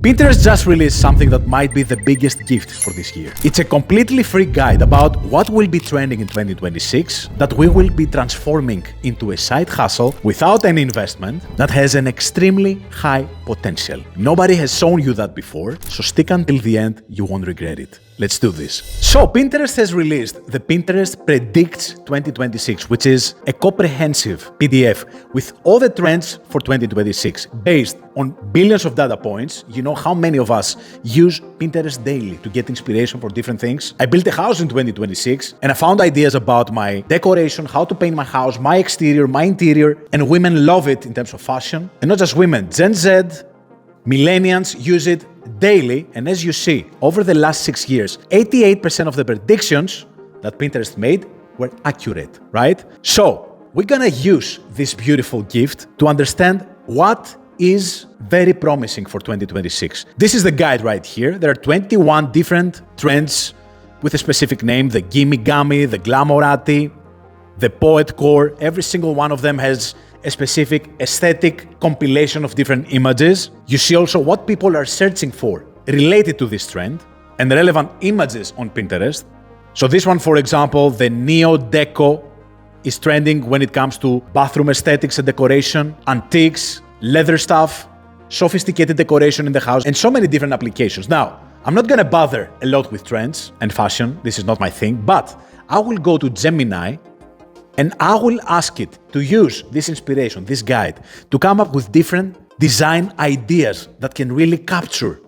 Pinterest just released something that might be the biggest gift for this year. It's a completely free guide about what will be trending in 2026 that we will be transforming into a side hustle without any investment that has an extremely high potential. Nobody has shown you that before, so stick until the end, you won't regret it. Let's do this. So Pinterest has released the Pinterest Predicts 2026, which is a comprehensive PDF with all the trends for 2026 based on billions of data points. You know how many of us use Pinterest daily to get inspiration for different things. I built a house in 2026 and I found ideas about my decoration, how to paint my house, my exterior, my interior, and women love it in terms of fashion. And not just women, Gen Z, millennials use it daily, and as you see, over the last 6 years, 88% of the predictions that Pinterest made were accurate, right? So, we're gonna use this beautiful gift to understand what is very promising for 2026. This is the guide right here. There are 21 different trends with a specific name, the gimme gummy, the glamorati, the poet core. Every single one of them has a specific aesthetic compilation of different images. You see also what people are searching for related to this trend and the relevant images on Pinterest. So this one, for example, the neo-deco is trending when it comes to bathroom aesthetics and decoration, antiques, leather stuff, sophisticated decoration in the house, and so many different applications. Now, I'm not gonna bother a lot with trends and fashion. This is not my thing, but I will go to Gemini and I will ask it to use this inspiration, this guide, to come up with different design ideas that can really capture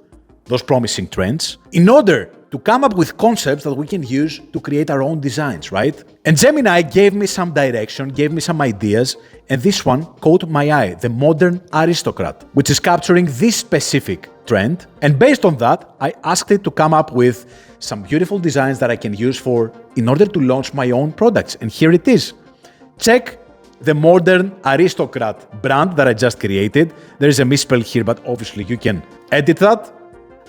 those promising trends in order to come up with concepts that we can use to create our own designs, right? And Gemini gave me some direction, gave me some ideas, and this one caught my eye, the modern aristocrat, which is capturing this specific trend. And based on that, I asked it to come up with some beautiful designs that I can use in order to launch my own products. And here it is. Check the modern aristocrat brand that I just created. There is a misspell here, but obviously you can edit that.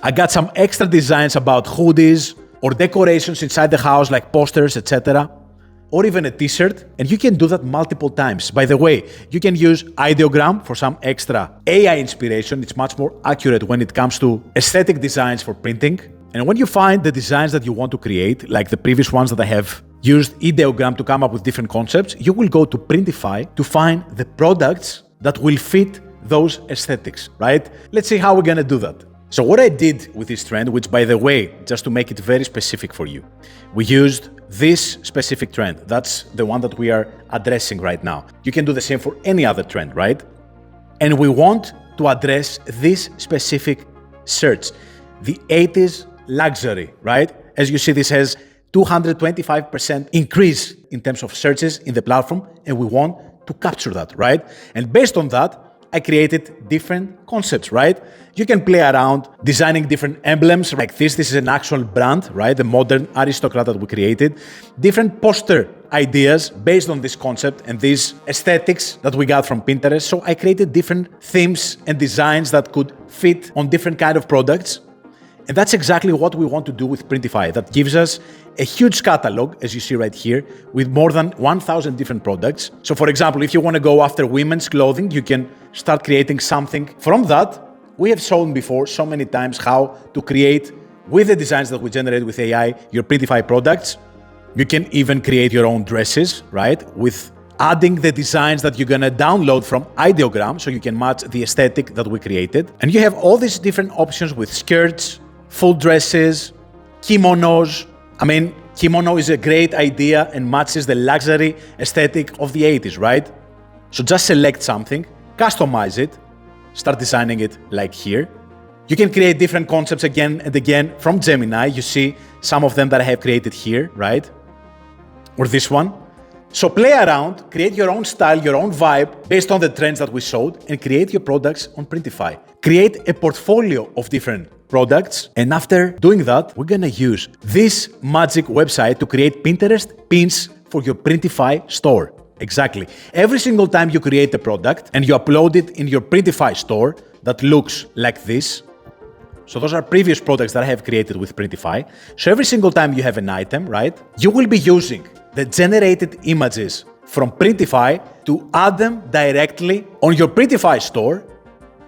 I got some extra designs about hoodies or decorations inside the house like posters, etc. Or even a t-shirt. And you can do that multiple times. By the way, you can use ideogram for some extra AI inspiration. It's much more accurate when it comes to aesthetic designs for printing. And when you find the designs that you want to create, like the previous ones that I have used ideogram to come up with different concepts, you will go to Printify to find the products that will fit those aesthetics, right? Let's see how we're gonna do that. So what I did with this trend, which by the way, just to make it very specific for you, we used this specific trend. That's the one that we are addressing right now. You can do the same for any other trend, right? And we want to address this specific search, the 80s luxury, right? As you see, this has 225% increase in terms of searches in the platform, and we want to capture that, right? And based on that, I created different concepts, right? You can play around designing different emblems like this. This is an actual brand, right? The modern aristocrat that we created. Different poster ideas based on this concept and these aesthetics that we got from Pinterest. So I created different themes and designs that could fit on different kind of products. And that's exactly what we want to do with Printify. That gives us a huge catalog, as you see right here, with more than 1,000 different products. So for example, if you want to go after women's clothing, you can start creating something from that. We have shown before so many times how to create, with the designs that we generate with AI, your Printify products. You can even create your own dresses, right? With adding the designs that you're gonna download from ideogram so you can match the aesthetic that we created. And you have all these different options with skirts, full dresses, kimonos. I mean, kimono is a great idea and matches the luxury aesthetic of the 80s, right? So just select something, customize it, start designing it like here. You can create different concepts again and again from Gemini. You see some of them that I have created here, right? Or this one. So play around, create your own style, your own vibe based on the trends that we showed, and create your products on Printify. Create a portfolio of different products, and after doing that, we're gonna use this magic website to create Pinterest pins for your Printify store. Exactly. Every single time you create a product and you upload it in your Printify store that looks like this. So those are previous products that I have created with Printify. So every single time you have an item, right, you will be using the generated images from Printify to add them directly on your Printify store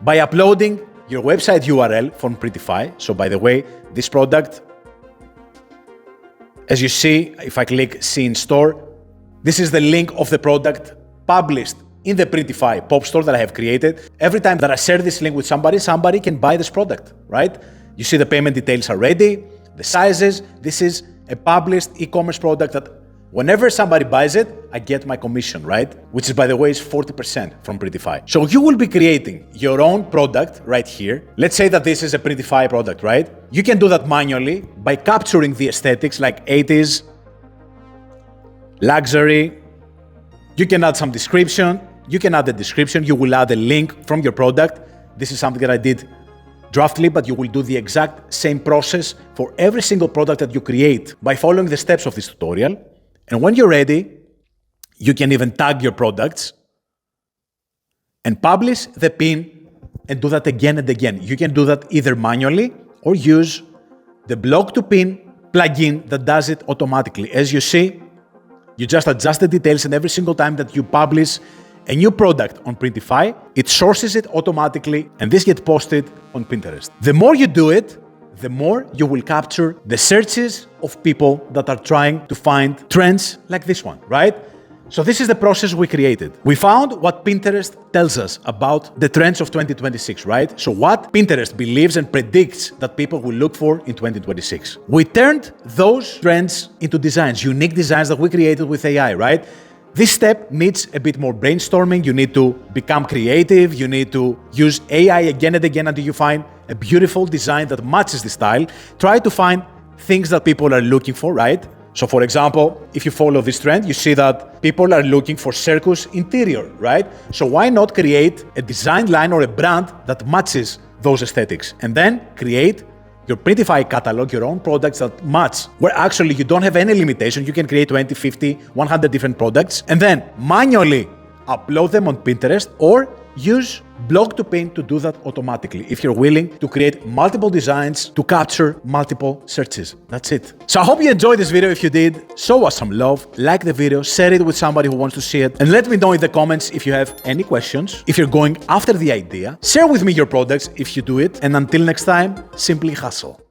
by uploading your website URL from Printify. So by the way, this product, as you see, if I click see in store, this is the link of the product published in the Printify pop store that I have created. Every time that I share this link with somebody, somebody can buy this product, right? You see the payment details are ready, the sizes. This is a published e-commerce product that whenever somebody buys it, I get my commission, right? Which is, by the way, is 40% from Printify. So you will be creating your own product right here. Let's say that this is a Printify product, right? You can do that manually by capturing the aesthetics like 80s, luxury. You can add some description. You can add the description. You will add a link from your product. This is something that I did draftly, but you will do the exact same process for every single product that you create by following the steps of this tutorial. And when you're ready, you can even tag your products and publish the pin and do that again and again. You can do that either manually or use the blog to pin plugin that does it automatically. As you see, you just adjust the details, and every single time that you publish a new product on Printify, it sources it automatically, and this gets posted on Pinterest. The more you do it, the more you will capture the searches of people that are trying to find trends like this one, right? So this is the process we created. We found what Pinterest tells us about the trends of 2026, right? So what Pinterest believes and predicts that people will look for in 2026. We turned those trends into designs, unique designs that we created with AI, right? This step needs a bit more brainstorming. You need to become creative. You need to use AI again and again until you find a beautiful design that matches the style. Try to find things that people are looking for, right? So for example, if you follow this trend, you see that people are looking for circus interior, right? So why not create a design line or a brand that matches those aesthetics? And then create your Printify catalog, your own products that match, where actually you don't have any limitation. You can create 20, 50, 100 different products and then manually upload them on Pinterest or use blog to pin to do that automatically if you're willing to create multiple designs to capture multiple searches. That's it. So I hope you enjoyed this video. If you did, show us some love, like the video, share it with somebody who wants to see it, and let me know in the comments if you have any questions, if you're going after the idea. Share with me your products if you do it, and until next time, simply hustle.